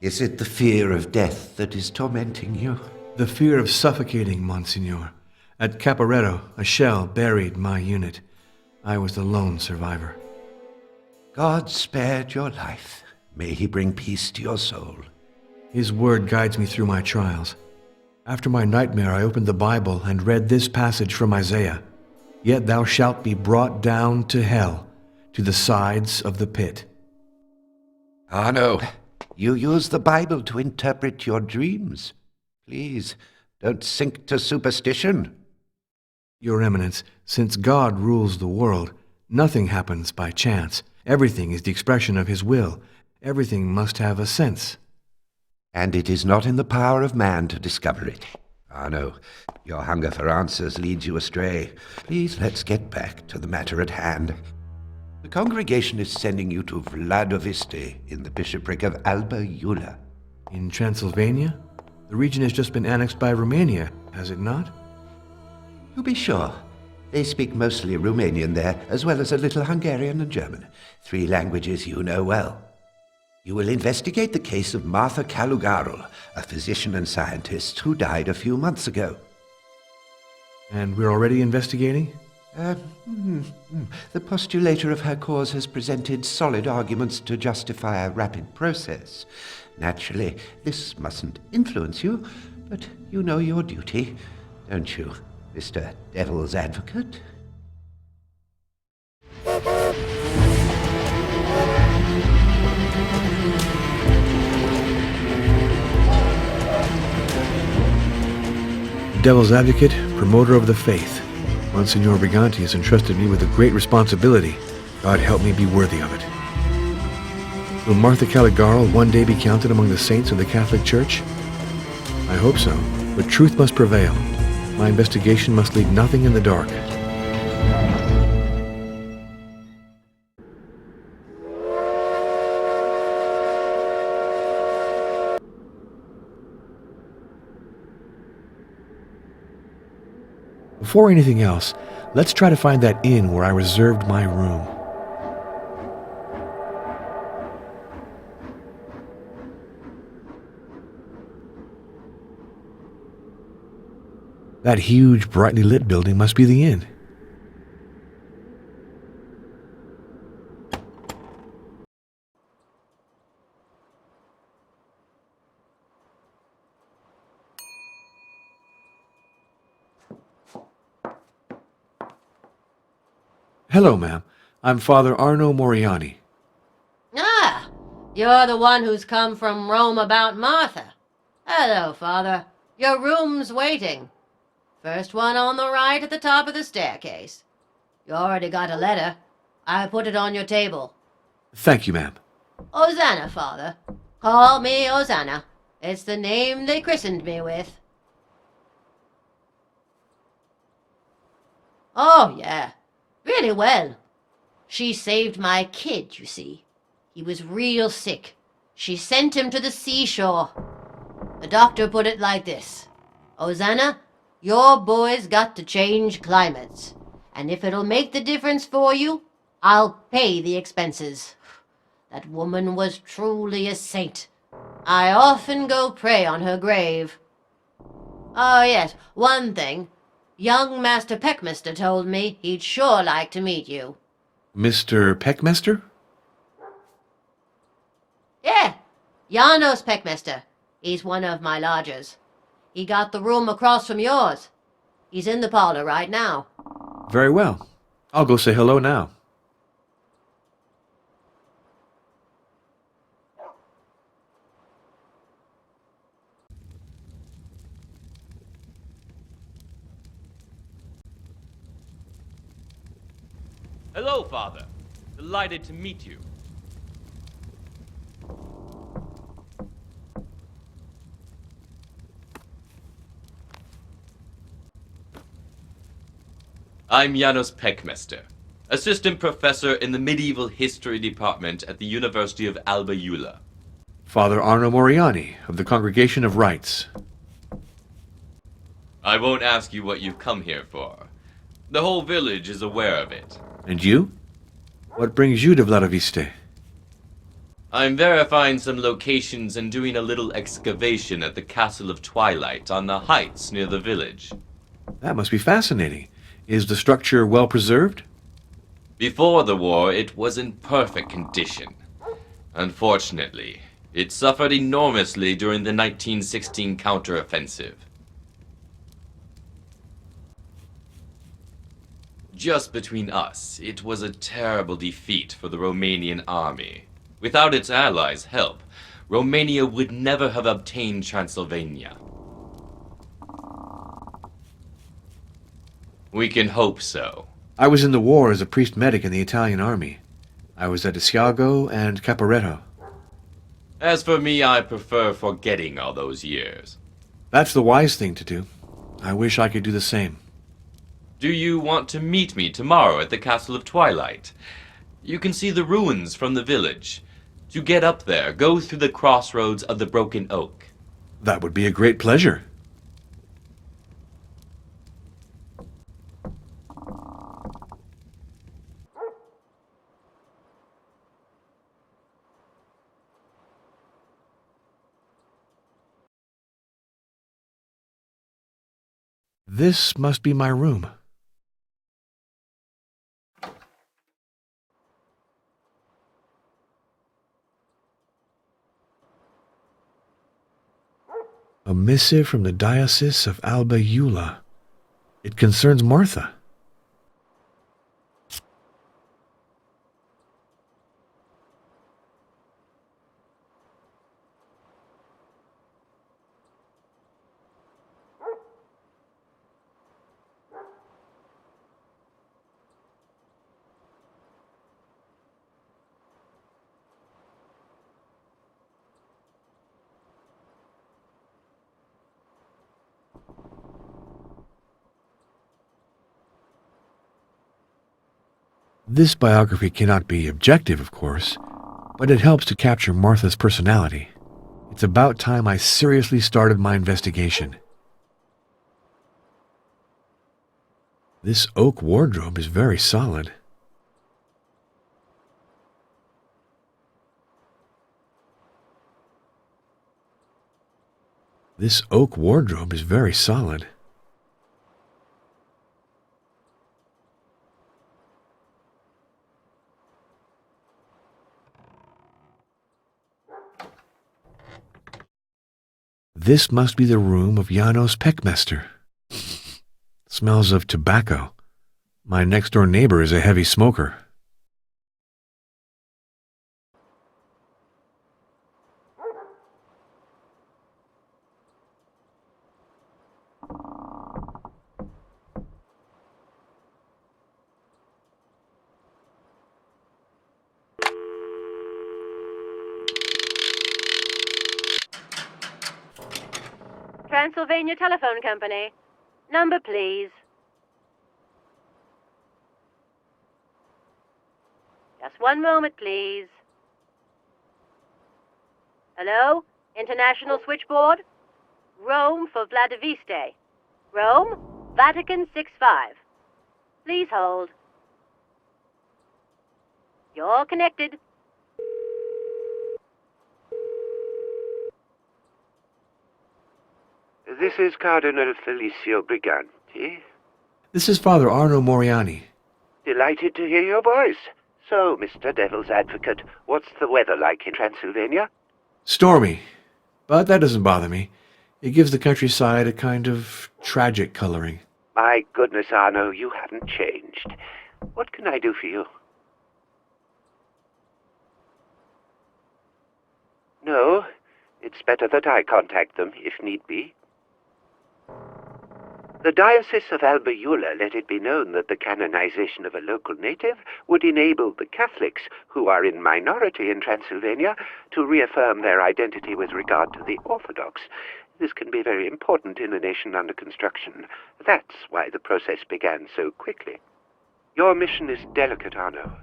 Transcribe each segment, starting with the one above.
Is it the fear of death that is tormenting you? The fear of suffocating, Monsignor. At Caporetto, a shell buried my unit. I was the lone survivor. God spared your life. May he bring peace to your soul. His word guides me through my trials. After my nightmare, I opened the Bible and read this passage from Isaiah. Yet thou shalt be brought down to hell, to the sides of the pit. Ah, no. You use the Bible to interpret your dreams. Please, don't sink to superstition. Your Eminence, since God rules the world, nothing happens by chance. Everything is the expression of his will. Everything must have a sense. And it is not in the power of man to discover it. Ah, no. Your hunger for answers leads you astray. Please, let's get back to the matter at hand. The congregation is sending you to Vladoviste in the bishopric of Alba Iula. In Transylvania? The region has just been annexed by Romania, has it not? To be sure. They speak mostly Romanian there, as well as a little Hungarian and German. 3 languages you know well. You will investigate the case of Martha Calugarul, a physician and scientist who died a few months ago. And we're already investigating? The postulator of her cause has presented solid arguments to justify a rapid process. Naturally, this mustn't influence you, but you know your duty, don't you, Mr. Devil's Advocate? Devil's Advocate, promoter of the faith. Monsignor Briganti has entrusted me with a great responsibility. God help me be worthy of it. Will Martha Caligaro one day be counted among the saints of the Catholic Church? I hope so, but truth must prevail. My investigation must leave nothing in the dark. Before anything else, let's try to find that inn where I reserved my room. That huge, brightly lit building must be the inn. Hello, ma'am. I'm Father Arno Moriani. Ah, you're the one who's come from Rome about Martha. Hello, Father. Your room's waiting. First one on the right at the top of the staircase. You already got a letter. I put it on your table. Thank you, ma'am. Hosanna, Father. Call me Hosanna. It's the name they christened me with. Oh, yeah. Really well. She saved my kid, you see. He was real sick. She sent him to the seashore. The doctor put it like this. Hosanna, your boy's got to change climates. And if it'll make the difference for you, I'll pay the expenses. That woman was truly a saint. I often go pray on her grave. Oh, yes, one thing. Young Master Peckmaster told me he'd sure like to meet you. Mr. Peckmaster? Yeah, Janos Peckmaster. He's one of my lodgers. He got the room across from yours. He's in the parlor right now. Very well. I'll go say hello now. Hello, Father. Delighted to meet you. I'm Janos Peckmaster, assistant professor in the medieval history department at the University of Alba Iula. Father Arno Moriani of the Congregation of Rites. I won't ask you what you've come here for. The whole village is aware of it. And you? What brings you to Vladoviste? I'm verifying some locations and doing a little excavation at the Castle of Twilight on the heights near the village. That must be fascinating. Is the structure well preserved? Before the war, it was in perfect condition. Unfortunately, it suffered enormously during the 1916 counteroffensive. Just between us, it was a terrible defeat for the Romanian army. Without its allies' help, Romania would never have obtained Transylvania. We can hope so. I was in the war as a priest medic in the Italian army. I was at Asiago and Caporetto. As for me, I prefer forgetting all those years. That's the wise thing to do. I wish I could do the same. Do you want to meet me tomorrow at the Castle of Twilight? You can see the ruins from the village. To get up there, go through the crossroads of the Broken Oak. That would be a great pleasure. This must be my room. A missive from the Diocese of Alba Iula. It concerns Martha. This biography cannot be objective, of course, but it helps to capture Martha's personality. It's about time I seriously started my investigation. This oak wardrobe is very solid. This oak wardrobe is very solid. This must be the room of Janos Peckmester. Smells of tobacco. My next-door neighbor is a heavy smoker. Transylvania Telephone Company. Number, please. Just one moment, please. Hello? International switchboard? Rome for Vladoviste. Rome, Vatican 65. Please hold. You're connected. This is Cardinal Felicio Briganti. This is Father Arno Moriani. Delighted to hear your voice. So, Mr. Devil's Advocate, what's the weather like in Transylvania? Stormy, but that doesn't bother me. It gives the countryside a kind of tragic coloring. My goodness, Arno, you haven't changed. What can I do for you? No, it's better that I contact them, if need be. The Diocese of Alba Iula let it be known that the canonization of a local native would enable the Catholics, who are in minority in Transylvania, to reaffirm their identity with regard to the Orthodox. This can be very important in a nation under construction. That's why the process began so quickly. Your mission is delicate, Arno.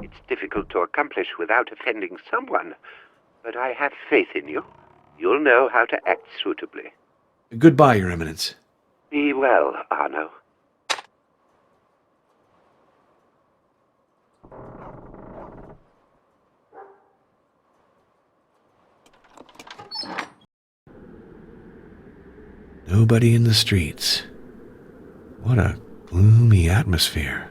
It's difficult to accomplish without offending someone, but I have faith in you. You'll know how to act suitably. Goodbye, Your Eminence. Be well, Arno. nobody in the streets. What a gloomy atmosphere.